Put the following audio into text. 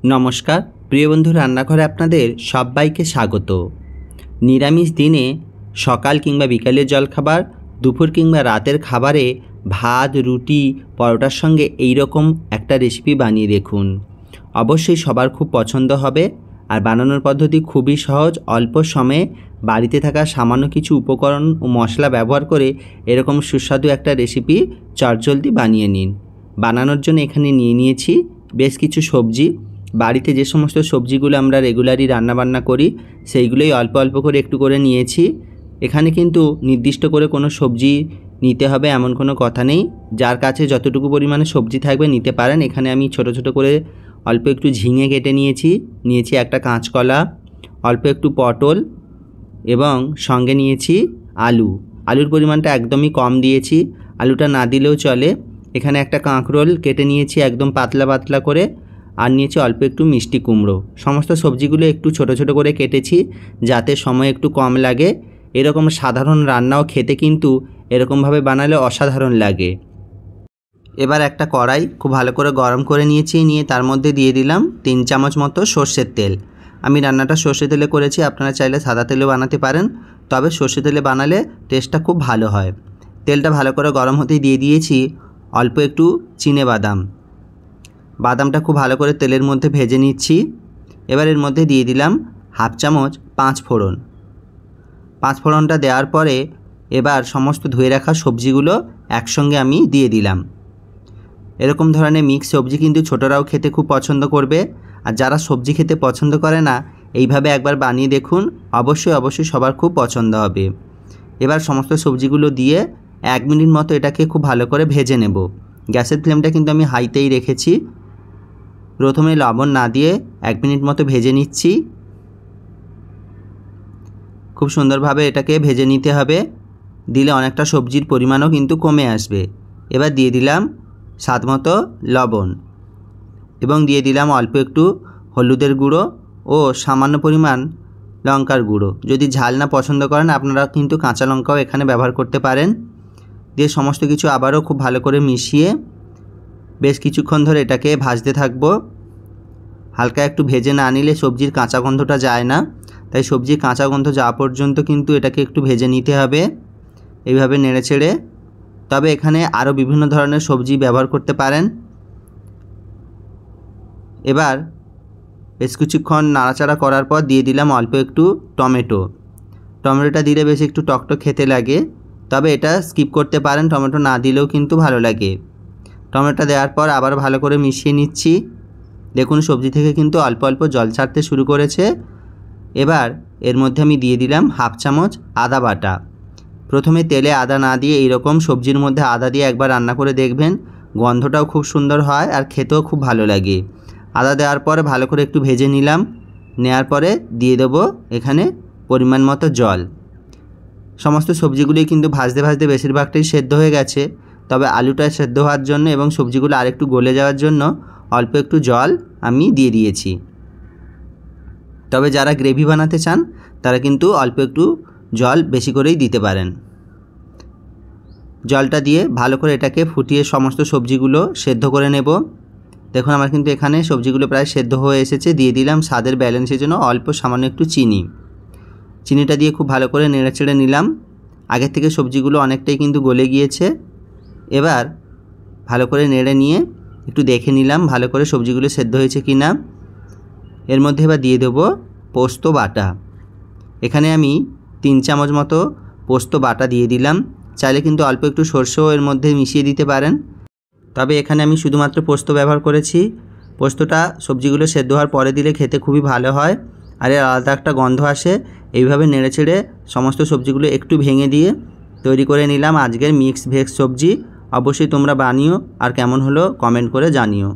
नमस्कार प्रिय बंधु रान्नाघरे आपनादेर सबाइके स्वागत। निरामिष दिने सकाल किंबा बिकालेर जलखाबार दुपुर किंबा रातेर खाबारे भात रुटी परोटार संगे एई रकम एकटा रेसिपि बानिये देखुन। अवश्यई सबार खूब पछंद होबे और बानानोर पद्धति खूबई सहज। अल्प समय बाड़ीते थाका सामान्य किछु उपकरण ओ मशला व्यवहार करे एरकम सुस्वादु एकटा रेसिपि चटजलदि बानिये निन। बानानोर जोन्नो एखाने निये नियेछि बेश किछु सब्जी। बाड़ीते जे समस्त सब्जीगुलो आमरा रेगुलारली रान्ना बान्ना करी सेइगुलोई अल्प अल्प करे एकटु करे नियेछि। एखाने किन्तु निर्दिष्ट करे कोनो सब्जी निते होबे एमन कोनो कथा नेই। जार काछे যতটুকু পরিমাণে সবজি থাকবে নিতে পারেন। এখানে আমি ছোট ছোট করে অল্প একটু ঝিঙে কেটে নিয়েছি একটা কাঁচকলা, অল্প একটু পটল এবং সঙ্গে নিয়েছি আলু। আলুর পরিমাণটা একদমই কম দিয়েছি, আলুটা না দিলেও চলে। এখানে একটা কাঁকরোল কেটে নিয়েছি একদম পাতলা পাতলা করে, আর নিয়েছি অল্প একটু মিষ্টি কুমড়ো। সমস্ত সবজিগুলো একটু ছোট ছোট করে কেটেছি যাতে সময় একটু কম লাগে। এরকম সাধারণ রান্নাও খেতে কিন্তু এরকমভাবে বানালে অসাধারণ লাগে। এবার একটা কড়াই খুব ভালো করে গরম করে নিয়েছি, নিয়ে তার মধ্যে দিয়ে দিলাম 3 চামচ মতো সরষের তেল। আমি রান্নাটা সরষের তেলে করেছি, আপনারা চাইলে সাদা তেলেও বানাতে পারেন, তবে সরষের তেলে বানালে টেস্টটা খুব ভালো হয়। তেলটা ভালো করে গরম হতেই দিয়ে দিয়েছি অল্প একটু চিনেবাদাম। বাদামটা খুব ভালো করে তেলের মধ্যে ভেজে নিচ্ছি। এবার এর মধ্যে দিয়ে দিলাম হাফ চামচ 5 ফোড়ন। 5 ফোড়নটা দেওয়ার পরে এবার সমস্ত ধুয়ে রাখা সবজিগুলো একসঙ্গে আমি দিয়ে দিলাম। এরকম ধরনের মিক্স সবজি কিন্তু ছোটরাও খেতে খুব পছন্দ করবে, আর যারা সবজি খেতে পছন্দ করে না এইভাবে একবার বানিয়ে দেখুন, অবশ্যই সবার খুব পছন্দ হবে। এবার সমস্ত সবজিগুলো দিয়ে 1 মিনিট মতো এটাকে খুব ভালো করে ভেজে নেব। গ্যাসের ফ্লেমটা কিন্তু আমি হাইতেই রেখেছি। প্রথমে লবণ না দিয়ে 1 মিনিট মতো ভেজে নিচ্ছি। খুব সুন্দরভাবে এটাকে ভেজে নিতে হবে, দিলে অনেকটা সবজির পরিমাণও কিন্তু কমে আসবে। এবার দিয়ে দিলাম স্বাদ মতো লবণ এবং দিয়ে দিলাম অল্প একটু হলুদের গুঁড়ো ও সামান্য পরিমাণ লঙ্কার গুঁড়ো। যদি ঝাল না পছন্দ করেন আপনারা কিন্তু কাঁচা লঙ্কাও এখানে ব্যবহার করতে পারেন। দিয়ে সমস্ত কিছু আবারও খুব ভালো করে মিশিয়ে বেশ কিছুক্ষণ ধরে এটাকে ভাজতে থাকবো। হালকা একটু ভেজে না নিলে সবজির কাঁচা গন্ধটা যায় না, তাই সবজির কাঁচা গন্ধ যাওয়া পর্যন্ত কিন্তু এটাকে একটু ভেজে নিতে হবে এইভাবে নেড়ে ছেড়ে। তবে এখানে আরও বিভিন্ন ধরনের সবজি ব্যবহার করতে পারেন। এবার বেশ কিছুক্ষণ নাড়াচাড়া করার পর দিয়ে দিলাম অল্প একটু টমেটোটা দিলে বেশ একটু টকটক খেতে লাগে, তবে এটা স্কিপ করতে পারেন, টমেটো না দিলেও কিন্তু ভালো লাগে। টমেটোটা দেওয়ার পর আবার ভালো করে মিশিয়ে নিচ্ছি। দেখুন সবজি থেকে কিন্তু অল্প অল্প জল ছাড়তে শুরু করেছে। এবার এর মধ্যে আমি দিয়ে দিলাম হাফ চামচ আদা বাটা। প্রথমে তেলে আদা না দিয়ে এইরকম সবজির মধ্যে আদা দিয়ে একবার রান্না করে দেখবেন, গন্ধটাও খুব সুন্দর হয় আর খেতেও খুব ভালো লাগে। আদা দেওয়ার পরে ভালো করে একটু ভেজে নিলাম, নেওয়ার পরে দিয়ে দেবো এখানে পরিমাণ মতো জল। সমস্ত সবজিগুলোই কিন্তু ভাজতে ভাজতে বেশিরভাগটাই সেদ্ধ হয়ে গেছে, তবে আলুটা সেদ্ধ হওয়ার জন্য এবং সবজিগুলো আরেকটু গলে যাওয়ার জন্য অল্প একটু জল আমি দিয়ে দিয়েছি। তবে যারা গ্রেভি বানাতে চান তারা কিন্তু অল্প একটু জল বেশি করেই দিতে পারেন। জলটা দিয়ে ভালো করে এটাকে ফুটিয়ে সমস্ত সবজিগুলো সেদ্ধ করে নেব। দেখুন আমার কিন্তু এখানে সবজিগুলো প্রায় সেদ্ধ হয়ে এসেছে। দিয়ে দিলাম স্বাদের ব্যালেন্সের জন্য অল্প সামান্য একটু চিনিটা দিয়ে খুব ভালো করে নেড়ে চেড়ে নিলাম। আগের থেকে সবজিগুলো অনেকটাই কিন্তু গলে গিয়েছে। এবার ভালো করে নেড়ে নিয়ে একটু দেখে নিলাম ভালো করে সবজিগুলো সেদ্ধ হয়েছে কি না। এর মধ্যে এবার দিয়ে দেবো পোস্ত বাটা। এখানে আমি 3 চামচ মতো পোস্ত বাটা দিয়ে দিলাম। চাইলে কিন্তু অল্প একটু সরষেও এর মধ্যে মিশিয়ে দিতে পারেন, তবে এখানে আমি শুধুমাত্র পোস্ত ব্যবহার করেছি। পোস্তটা সবজিগুলো সেদ্ধ হওয়ার পরে দিলে খেতে খুবই ভালো হয় আর এর আলাদা একটা গন্ধ আসে। এইভাবে নেড়ে ছেড়ে সমস্ত সবজিগুলো একটু ভেঙে দিয়ে তৈরি করে নিলাম আজকের মিক্স ভেজ সবজি। অবশ্যই তোমরা বানিও আর কেমন হলো কমেন্ট করে জানিও।